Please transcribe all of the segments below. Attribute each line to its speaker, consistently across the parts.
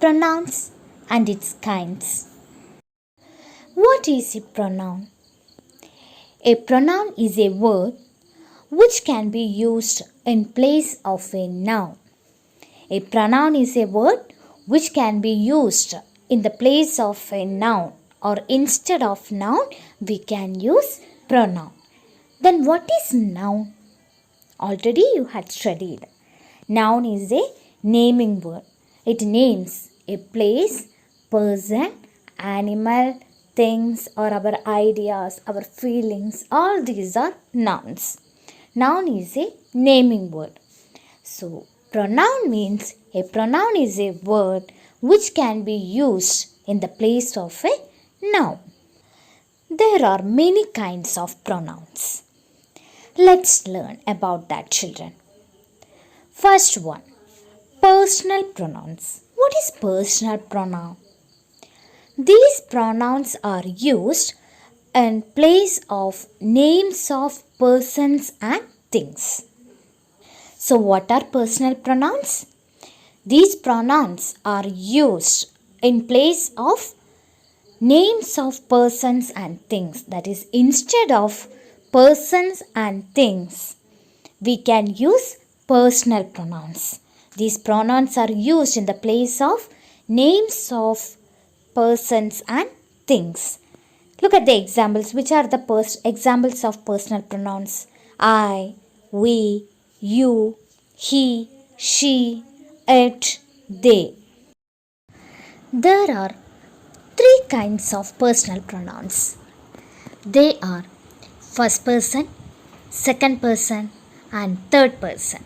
Speaker 1: Pronouns and its kinds. What is a pronoun? A pronoun is a word which can be used in place of a noun. A pronoun is a word which can be used in the place of a noun, or instead of noun we can use pronoun. Then what is noun? Already you had studied. Noun is a naming word. It names a place, person, animal, things, or our ideas, our feelings. All these are nouns. Noun is a naming word. So, pronoun means a pronoun is a word which can be used in the place of a noun. There are many kinds of pronouns. Let's learn about that, children. First one, personal pronouns. What is personal pronoun? These pronouns are used in place of names of persons and things. So what are personal pronouns? These pronouns are used in place of names of persons and things. That is, instead of persons and things, we can use personal pronouns. These pronouns are used in the place of names of persons and things. Look at the examples. Which are the examples of personal pronouns? I, we, you, he, she, it, they. There are three kinds of personal pronouns. They are first person, second person, and third person.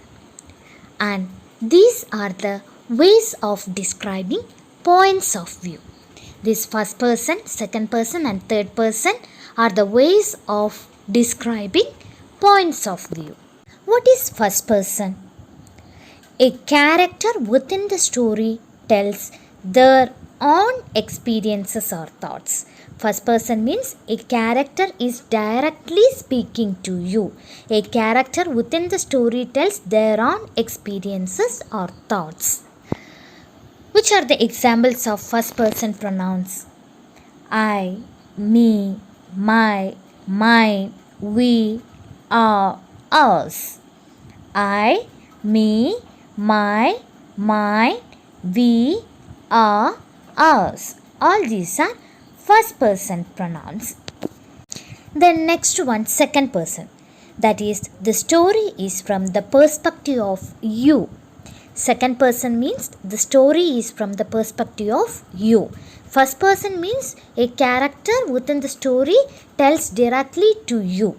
Speaker 1: And these are the ways of describing points of view. This first person, second person, and third person are the ways of describing points of view. What is first person? A character within the story tells their own experiences or thoughts. First person means a character is directly speaking to you. A character within the story tells their own experiences or thoughts. Which are the examples of first person pronouns? I, me, my, mine, we, our, ours. I, me, my, mine, we, our, ours. All these are first person pronouns. Then next one, second person. That is, the story is from the perspective of you. Second person means the story is from the perspective of you. First person means a character within the story tells directly to you.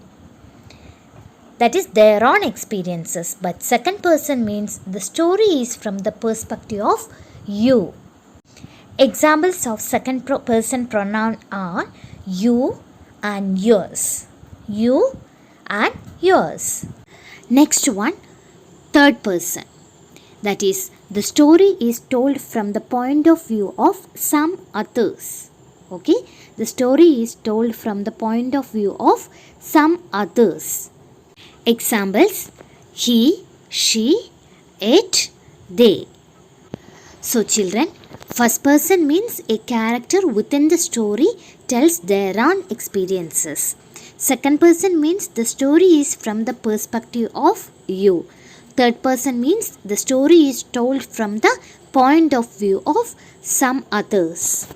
Speaker 1: That is their own experiences. But second person means the story is from the perspective of you. Examples of second person pronoun are you and yours. You and yours. Next one, third person. That is, the story is told from the point of view of some others. Okay? The story is told from the point of view of some others. Examples, he, she, it, they. So children, first person means a character within the story tells their own experiences. Second person means the story is from the perspective of you. Third person means the story is told from the point of view of some others.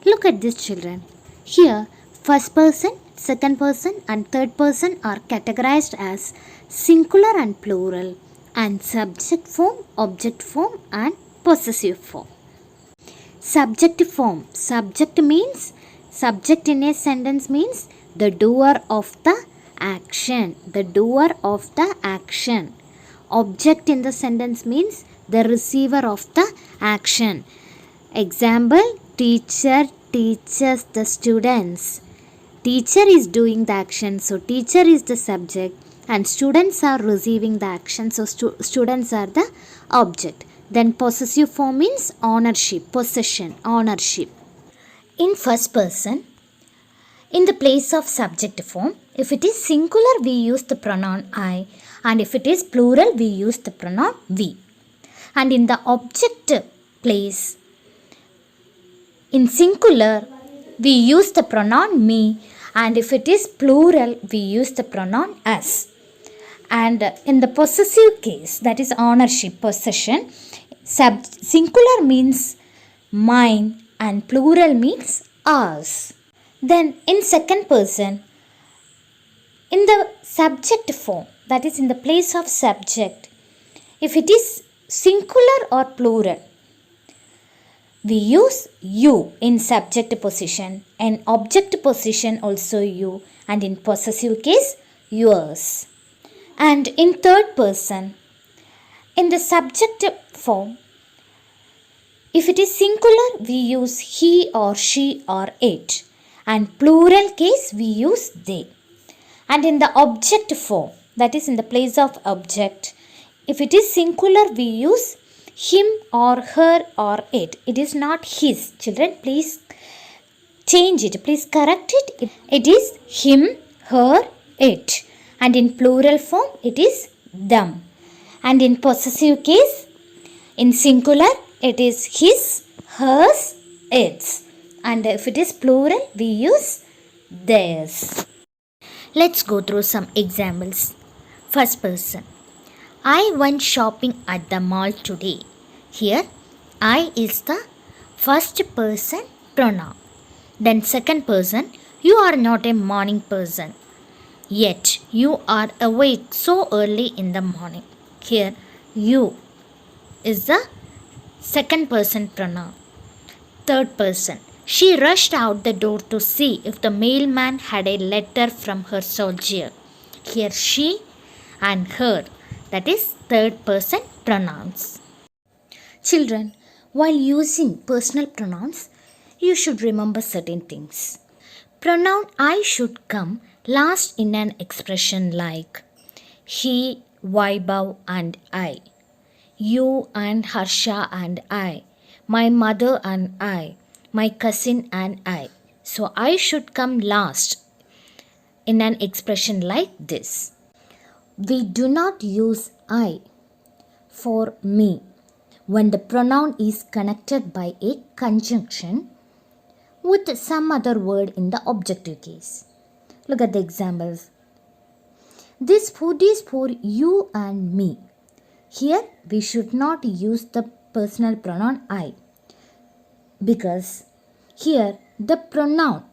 Speaker 1: Look at this, children. Here, first person, second person, and third person are categorized as singular and plural, and subject form, object form, and possessive form. Subject form. Subject in a sentence means the doer of the action. The doer of the action. Object in the sentence means the receiver of the action. Example, teacher teaches the students. Teacher is doing the action, so teacher is the subject, and students are receiving the action, so students are the object. Then possessive form means ownership, possession, ownership. In first person, in the place of subject form, if it is singular, we use the pronoun I, and if it is plural, we use the pronoun we. And in the object place. In singular, we use the pronoun me, and if it is plural, we use the pronoun us. And in the possessive case, that is ownership, possession, singular means mine and plural means ours. Then in second person, in the subject form, that is in the place of subject, if it is singular or plural, we use you in subject position, and object position also you, and in possessive case yours. And in third person, in the subject form, if it is singular, we use he or she or it, and plural case we use they. And in the object form, that is in the place of object, if it is singular, we use him or her or it. It is not his. Children, please change it. Please correct it. It is him, her, it. And in plural form, it is them. And in possessive case, in singular, it is his, hers, its. And if it is plural, we use theirs. Let's go through some examples. First person. I went shopping at the mall today. Here, I is the first person pronoun. Then second person, you are not a morning person. Yet, you are awake so early in the morning. Here, you is the second person pronoun. Third person, she rushed out the door to see if the mailman had a letter from her soldier. Here, she and her, that is third person pronouns. Children, while using personal pronouns, you should remember certain things. Pronoun I should come last in an expression like he, Vaibhav and I, you and Harsha and I, my mother and I, my cousin and I. So I should come last in an expression like this. We do not use I for me when the pronoun is connected by a conjunction with some other word in the objective case. Look at the examples. This food is for you and me. Here we should not use the personal pronoun I, because here the pronoun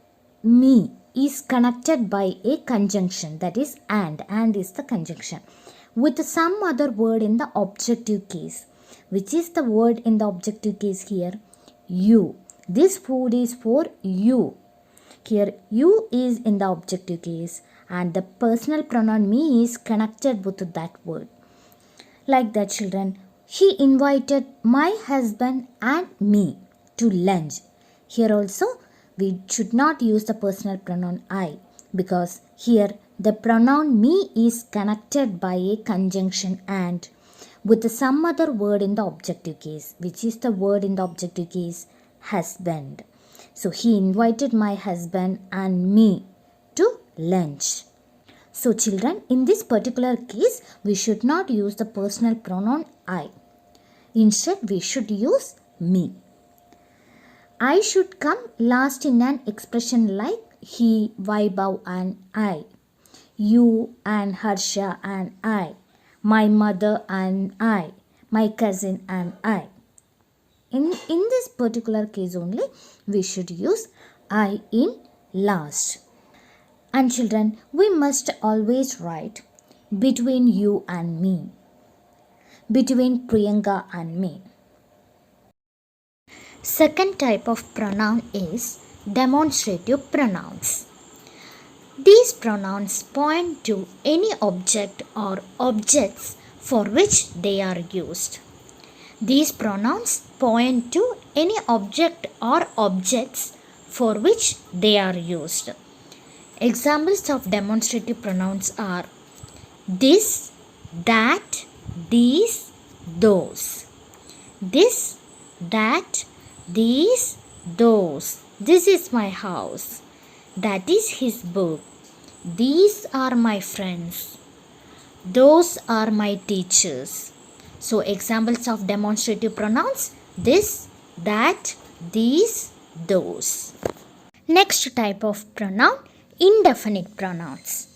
Speaker 1: me is connected by a conjunction, that is and is the conjunction, with some other word in the objective case. Which is the word in the objective case here? You. This food is for you. Here you is in the objective case and the personal pronoun me is connected with that word. Like that, children, he invited my husband and me to lunch. Here also we should not use the personal pronoun I, because here the pronoun me is connected by a conjunction and with some other word in the objective case. Which is the word in the objective case? Husband. So he invited my husband and me to lunch. So children, in this particular case, we should not use the personal pronoun I. Instead, we should use me. I should come last in an expression like he, Vaibhav and I, you and Harsha and I, my mother and I, my cousin and I. In this particular case only, we should use I in last. And children, we must always write between you and me, between Priyanka and me. Second type of pronoun is demonstrative pronouns. These pronouns point to any object or objects for which they are used. These pronouns point to any object or objects for which they are used. Examples of demonstrative pronouns are this, that, these, those. This, that, these, those. This is my house. That is his book. These are my friends. Those are my teachers. So examples of demonstrative pronouns: this, that, these, those. Next type of pronoun, indefinite pronouns.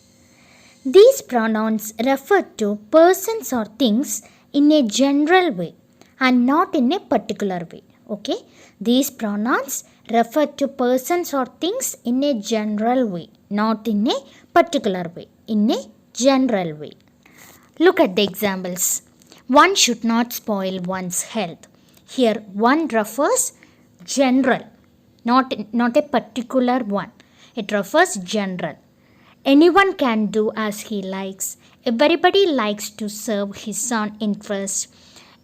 Speaker 1: These pronouns refer to persons or things in a general way and not in a particular way. Okay? These pronouns refer to persons or things in a general way, not in a particular way, in a general way. Look at the examples. One should not spoil one's health. Here, one refers general, not a particular one. It refers general. Anyone can do as he likes. Everybody likes to serve his own interest.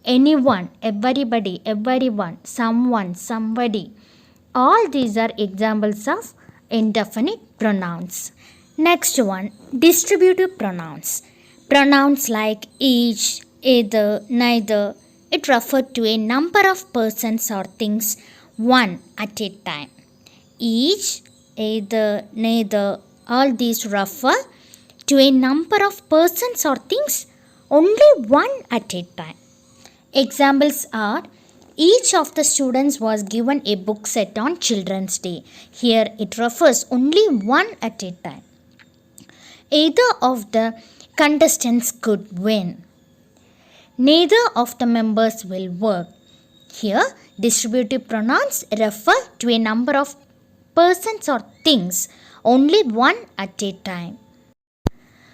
Speaker 1: Anyone, everybody, everyone, someone, somebody. All these are examples of indefinite pronouns. Next one, distributive pronouns. Pronouns like each, either, neither. It refers to a number of persons or things, one at a time. Each, either, neither. All these refer to a number of persons or things, only one at a time. Examples are, each of the students was given a book set on Children's Day. Here it refers only one at a time. Either of the contestants could win. Neither of the members will work. Here, distributive pronouns refer to a number of persons or things, only one at a time.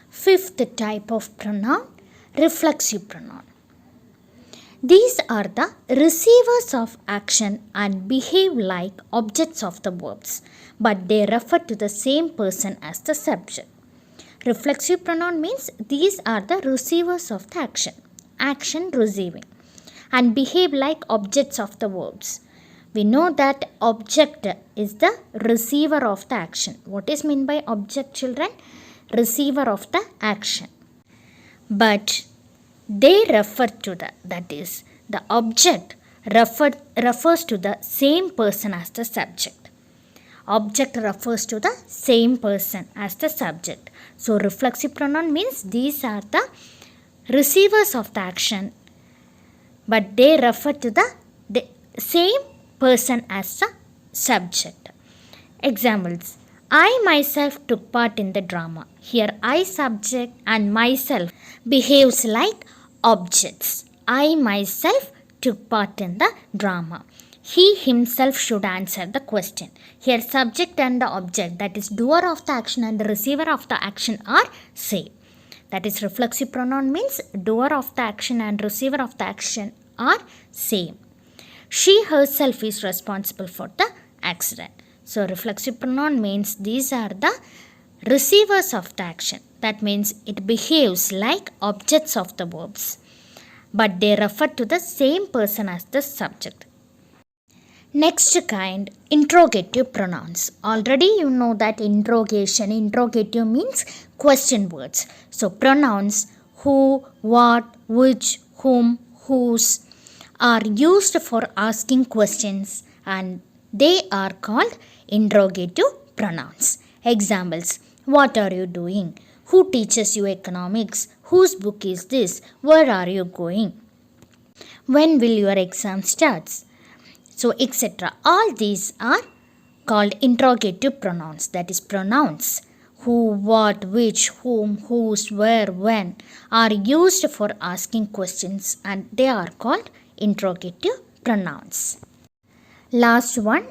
Speaker 1: Fifth type of pronoun, reflexive pronoun. These are the receivers of action and behave like objects of the verbs, but they refer to the same person as the subject. Reflexive pronoun means these are the receivers of the action receiving, and behave like objects of the verbs. We know that object is the receiver of the action. What is meant by object, children? Receiver of the action. But they refer to that is, the object refers to the same person as the subject. Object refers to the same person as the subject. So reflexive pronoun means these are the receivers of the action, but they refer to the same person as the subject. Examples. I myself took part in the drama. Here I subject and myself behaves like objects. I myself took part in the drama. He himself should answer the question. Here subject and the object, that is doer of the action and the receiver of the action, are same. That is reflexive pronoun means doer of the action and receiver of the action are same. She herself is responsible for the accident. So reflexive pronoun means these are the receivers of the action. That means it behaves like objects of the verbs, but they refer to the same person as the subject. Next kind, interrogative pronouns. Already you know that interrogative means question words. So pronouns who, what, which, whom, whose are used for asking questions, and they are called interrogative pronouns. Examples. What are you doing? Who teaches you economics? Whose book is this? Where are you going? When will your exam start? So etc. All these are called interrogative pronouns. That is pronouns who, what, which, whom, whose, where, when are used for asking questions, and they are called interrogative pronouns. Last one,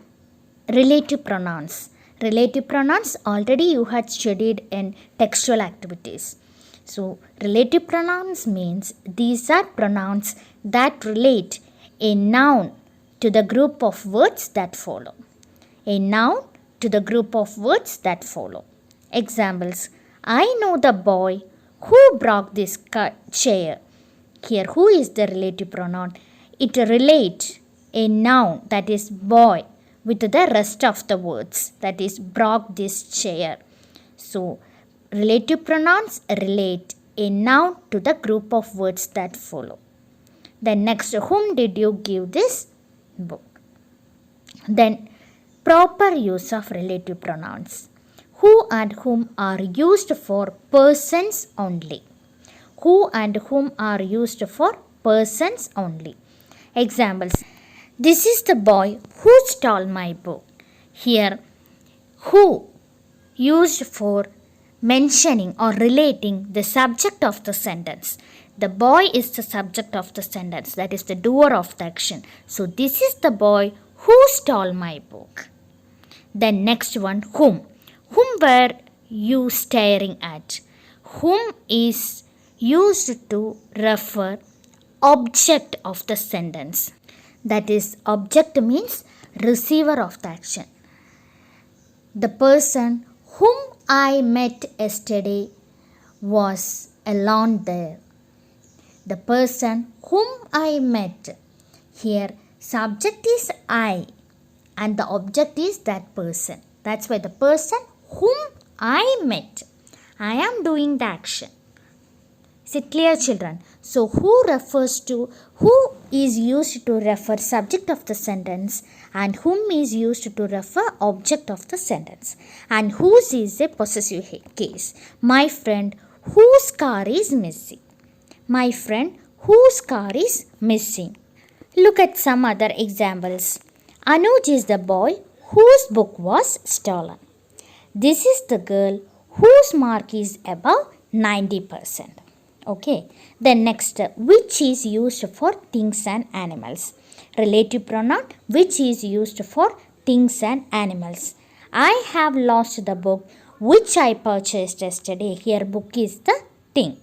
Speaker 1: relative pronouns. Relative pronouns already you had studied in textual activities. So relative pronouns means these are pronouns that relate a noun to the group of words that follow. A noun to the group of words that follow. Examples. I know the boy who brought this chair. Here who is the relative pronoun? It relates a noun, that is boy, with the rest of the words, that is brought this chair. So relative pronouns relate a noun to the group of words that follow. Then next, whom did you give this book? Then proper use of relative pronouns. Who and whom are used for persons only. Who and whom are used for persons only. Examples. This is the boy who stole my book. Here, who used for mentioning or relating the subject of the sentence. The boy is the subject of the sentence, that is the doer of the action. So, this is the boy who stole my book. Then, next one, whom. Whom were you staring at? Whom is used to refer object of the sentence. That is, object means receiver of the action. The person whom I met yesterday was alone there. The person whom I met. Here, subject is I and the object is that person. That's why the person whom I met. I am doing the action. Is it clear, children? So, who is used to refer subject of the sentence and whom is used to refer object of the sentence. And whose is a possessive case. My friend whose car is missing. My friend whose car is missing. Look at some other examples. Anuj is the boy whose book was stolen. This is the girl whose mark is above 90%. Okay. Then next, which is used for things and animals. Relative pronoun, which is used for things and animals. I have lost the book which I purchased yesterday. Here, book is the thing.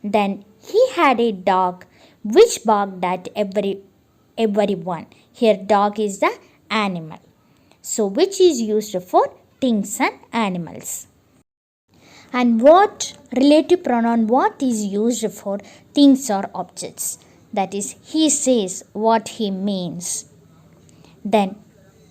Speaker 1: Then he had a dog which barked at everyone. Here, dog is the animal. So, which is used for things and animals. And what relative pronoun, what is used for things or objects. That is, he says what he means. Then,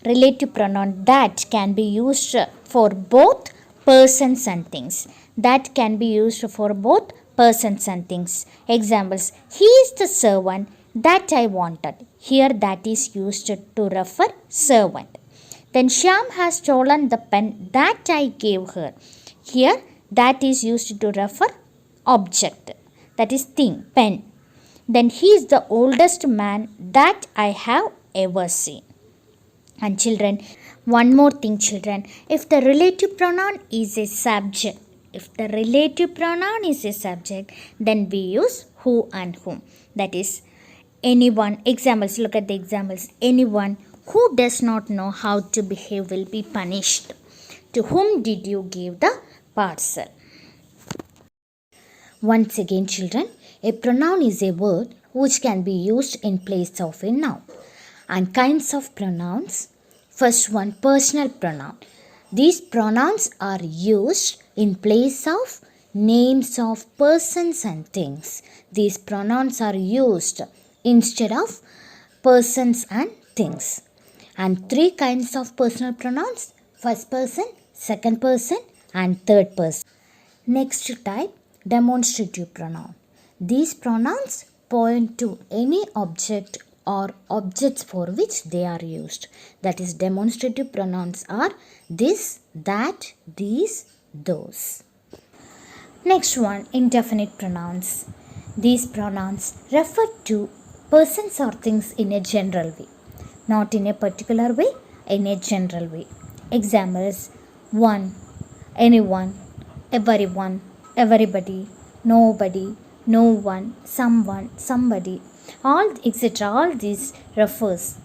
Speaker 1: relative pronoun that can be used for both persons and things. That can be used for both persons and things. Examples, he is the servant that I wanted. Here, that is used to refer servant. Then, Shyam has stolen the pen that I gave her. Here, that is used to refer object, that is thing, pen. Then he is the oldest man that I have ever seen. And children, one more thing children, if the relative pronoun is a subject, then we use who and whom. That is, anyone, examples, look at the examples. Anyone who does not know how to behave will be punished. To whom did you give the parcel? Once again children, a pronoun is a word which can be used in place of a noun. And kinds of pronouns. First one, personal pronoun. These pronouns are used in place of names of persons and things. These pronouns are used instead of persons and things. And three kinds of personal pronouns. First person, second person and third person. Next type, demonstrative pronoun. These pronouns point to any object or objects for which they are used. That is, demonstrative pronouns are this, that, these, those. Next one, indefinite pronouns. These pronouns refer to persons or things in a general way. Not in a particular way, in a general way. Examples, one, anyone, everyone, everybody, nobody, no one, someone, somebody, all etc. All these refers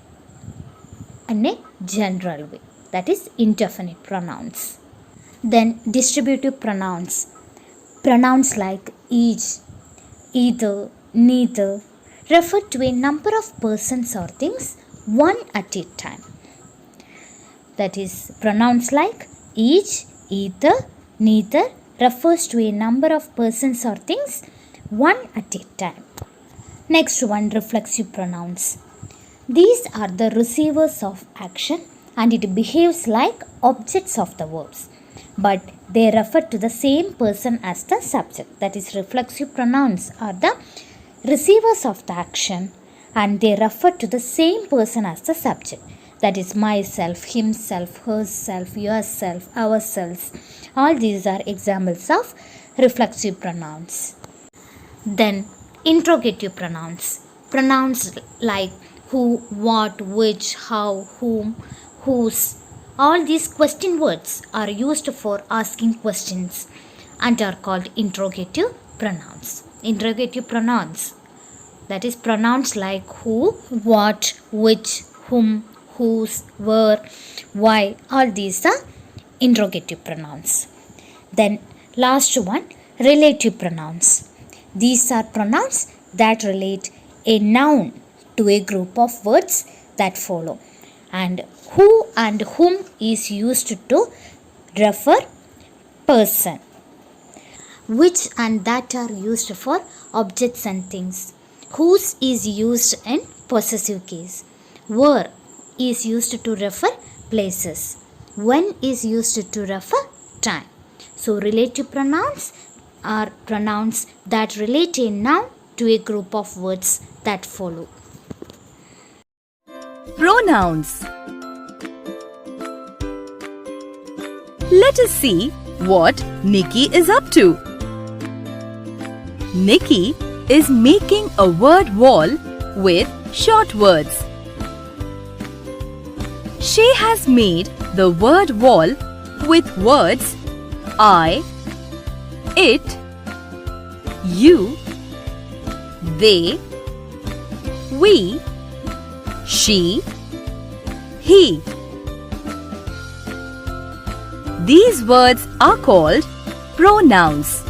Speaker 1: in a general way. That is indefinite pronouns. Then distributive pronouns. Pronouns like each, either, neither refer to a number of persons or things one at a time. That is, pronouns like each, either, neither refers to a number of persons or things one at a time. Next one, reflexive pronouns. These are the receivers of action and it behaves like objects of the verbs, but they refer to the same person as the subject. That is, reflexive pronouns are the receivers of the action and they refer to the same person as the subject. That is, myself, himself, herself, yourself, ourselves. All these are examples of reflexive pronouns. Then, interrogative pronouns. Pronouns like who, what, which, how, whom, whose. All these question words are used for asking questions and are called interrogative pronouns. Interrogative pronouns, that is pronouns like who, what, which, whom, whose, where, why. All these are interrogative pronouns. Then last one, relative pronouns. These are pronouns that relate a noun to a group of words that follow. And who and whom is used to refer person. Which and that are used for objects and things. Whose is used in possessive case. Where is used to refer places. When is used to refer time. So relative pronouns are pronouns that relate a noun to a group of words that follow.
Speaker 2: Pronouns. Let us see what Nikki is up to. Nikki is making a word wall with short words. She has made the word wall with words I, it, you, they, we, she, he. These words are called pronouns.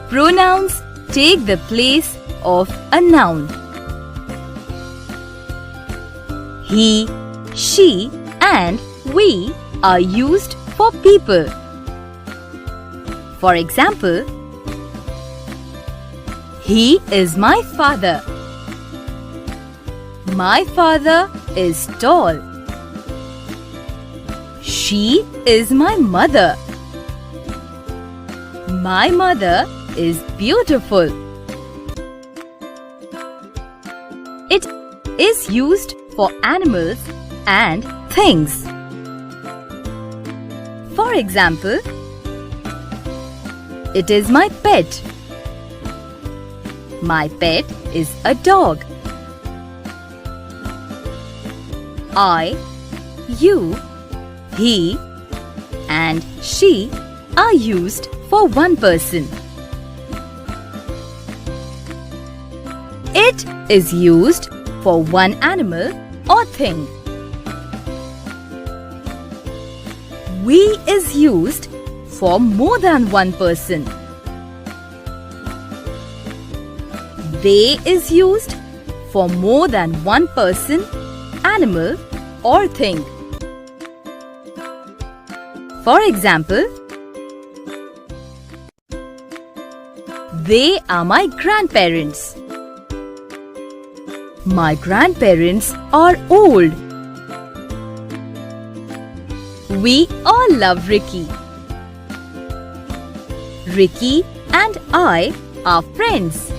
Speaker 2: Pronouns take the place of a noun. He, she, and we are used for people. For example, he is my father. My father is tall. She is my mother. My mother is beautiful. It is used for animals and things. For example, it is my pet. My pet is a dog. I, you, he, and she are used for one person. It is used for one animal or thing. We is used for more than one person. They is used for more than one person, animal, or thing. For example, they are my grandparents. My grandparents are old. We all love Ricky. Ricky and I are friends.